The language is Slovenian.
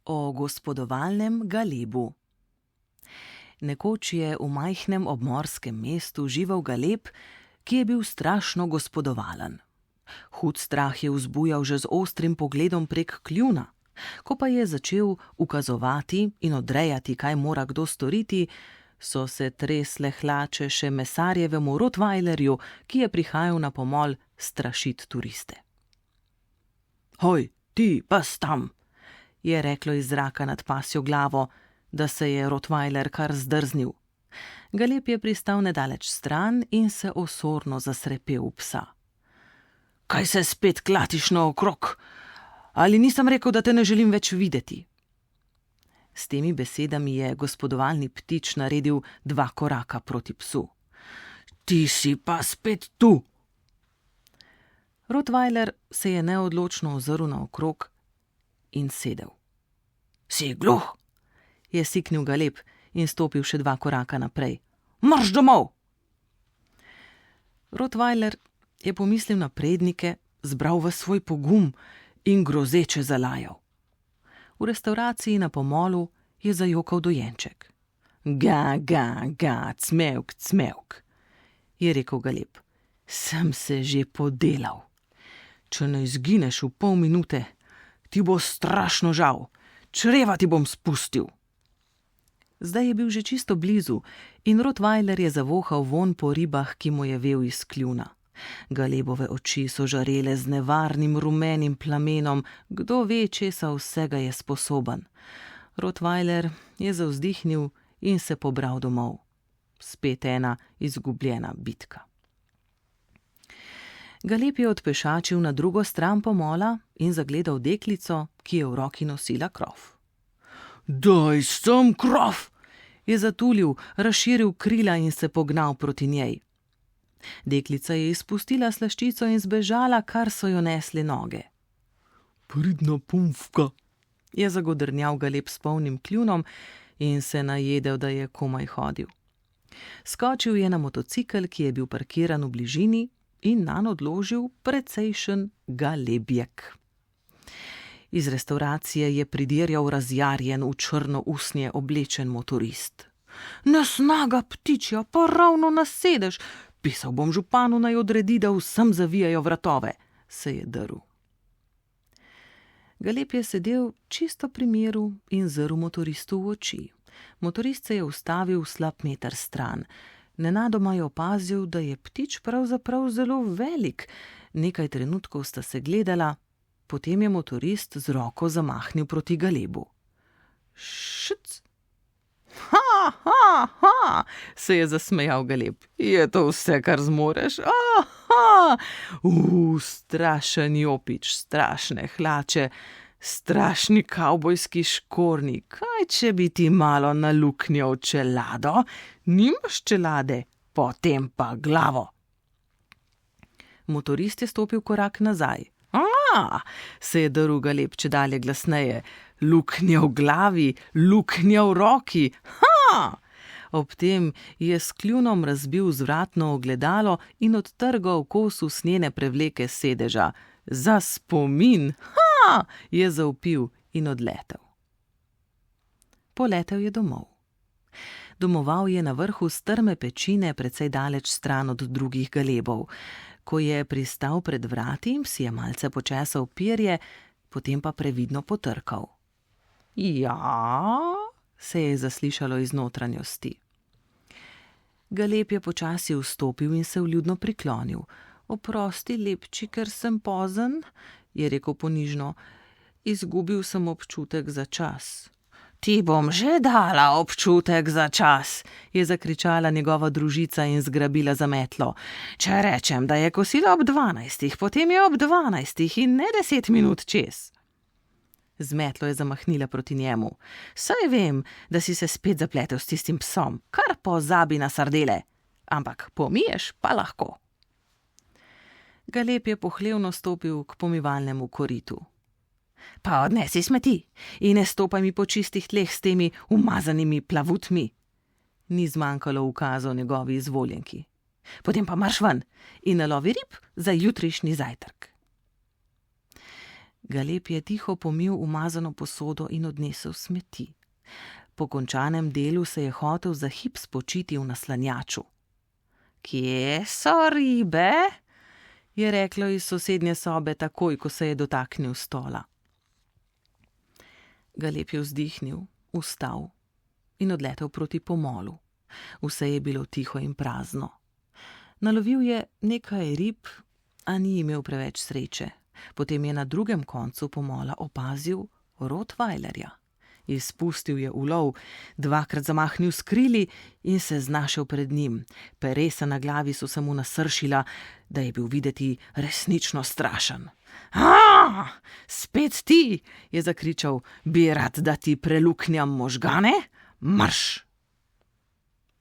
O gospodovalnem galebu. Nekoč je v majhnem obmorskem mestu živel galeb, ki je bil strašno gospodovalen. Hud strah je vzbujal že z ostrim pogledom prek kljuna. Ko pa je začel ukazovati in odrejati, kaj mora kdo storiti, so se tresle hlače še mesarjevemu rottweilerju, ki je prihajal na pomol strašit turiste. Hoj, ti, pas tam, je reklo iz zraka nad pasjo glavo, da se je rottweiler kar zdrznil. Galeb je pristal nedaleč stran in se osorno zasrepel v psa. Kaj se spet klatiš naokrog? Ali nisem rekel, da te ne želim več videti? S temi besedami je gospodovalni ptič naredil 2 koraka proti psu. Ti si pa spet tu! Rottweiler se je neodločno ozrl naokrog in sedel. Si gluh? Je siknil galeb in stopil še 2 koraka naprej. Marš domov! Rottweiler je pomislil na prednike, zbral v svoj pogum in grozeče zalajal. V restavraciji na pomolu je zajokal dojenček. Ga, ga, ga, cmevk, cmevk, je rekel galeb. Sem se že podelal. Če ne izgineš v pol minute, ti bo strašno žal. Čreva ti bom spustil. Zdaj je bil že čisto blizu in rottweiler je zavohal vonj po ribah, ki mu je vel iz kljuna. Galebove oči so žarele z nevarnim rumenim plamenom, kdo ve, česa vsega je sposoben. Rottweiler je zavzdihnil in se pobral domov. Spet ena izgubljena bitka. Galeb je odpešačil na drugo stran pomola in zagledal deklico, ki je v roki nosila krof. Daj sem krof! Je zatulil, razširil krila in se pognal proti njej. Deklica je izpustila slaščico in zbežala, kar so jo nesle noge. Pridna pumfka, je zagodrnjal galeb s polnim kljunom in se najedel, da je komaj hodil. Skočil je na motocikel, ki je bil parkiran v bližini, in nanj odložil precejšen galebjek. Iz restauracije je pridirjal razjarjen v črno usnje oblečen motorist. Nesnaga ptičja, pa ravno na sedež! Pisal bom županu, naj odredi, da vsem zavijajo vratove, se je drl. Galeb je sedel čisto pri miru in zrl motoristu v oči. Motorist se je ustavil slab meter stran. Nenadoma je opazil, da je ptič pravzaprav zelo velik. Nekaj trenutkov sta se gledala, potem je motorist z roko zamahnil proti galebu. Šc! Ha, ha, ha, se je zasmejal galeb. Je to vse, kar zmoreš? Aha! Strašen jopič, strašne hlače, strašni kavbojski škornji. Kaj, če bi ti malo naluknjal čelado? Nimaš čelade, potem pa glavo. Motorist je stopil korak nazaj. Se je drl galeb čedalje glasneje. Luknja v glavi, luknja v roki. Ha! Ob tem je s kljunom razbil zvratno ogledalo in odtrgal kos usnjene prevleke sedeža. Za spomin! Ha! Je zavpil in odletel. Poletel je domov. Domoval je na vrhu strme pečine, precej daleč stran od drugih galebov. Ko je pristal pred vrati, si je malce počesal perje, potem pa previdno potrkal. Ja, se je zaslišalo iz notranjosti. Galeb je počasi vstopil in se vljudno priklonil. Oprosti, lepči, ker sem pozen, je rekel ponižno. Izgubil sem občutek za čas. Ti bom že dala občutek za čas, je zakričala njegova družica in zgrabila za metlo. Če rečem, da je kosilo ob 12, potem je ob 12 in ne 10 minut čez. Z metlo je zamahnila proti njemu. Saj vem, da si se spet zapletel s tistim psom, kar pozabi na sardele, ampak pomiješ pa lahko. Galeb je pohlevno stopil k pomivalnemu koritu. Pa odnesi smeti in ne stopaj mi po čistih tleh s temi umazanimi plavutmi. Ni zmanjkalo ukazov njegovi izvoljenki. Potem pa marš ven in nalovi rib za jutrišnji zajtrk. Galeb je tiho pomil umazano posodo in odnesel smeti. Po končanem delu se je hotel za hip spočiti v naslanjaču. Kje so ribe? Je reklo iz sosednje sobe takoj, ko se je dotaknil stola. Galeb je vzdihnil, vstal in odletel proti pomolu. Vse je bilo tiho in prazno. Nalovil je nekaj rib, a ni imel preveč sreče. Potem je na drugem koncu pomola opazil rottweilerja. Izpustil je ulov, dvakrat zamahnil s krili in se znašel pred njim. Peresa na glavi so se mu nasršila, da je bil videti resnično strašen. Spet ti, je zakričal, bi rad, da ti preluknjam možgane? Marš!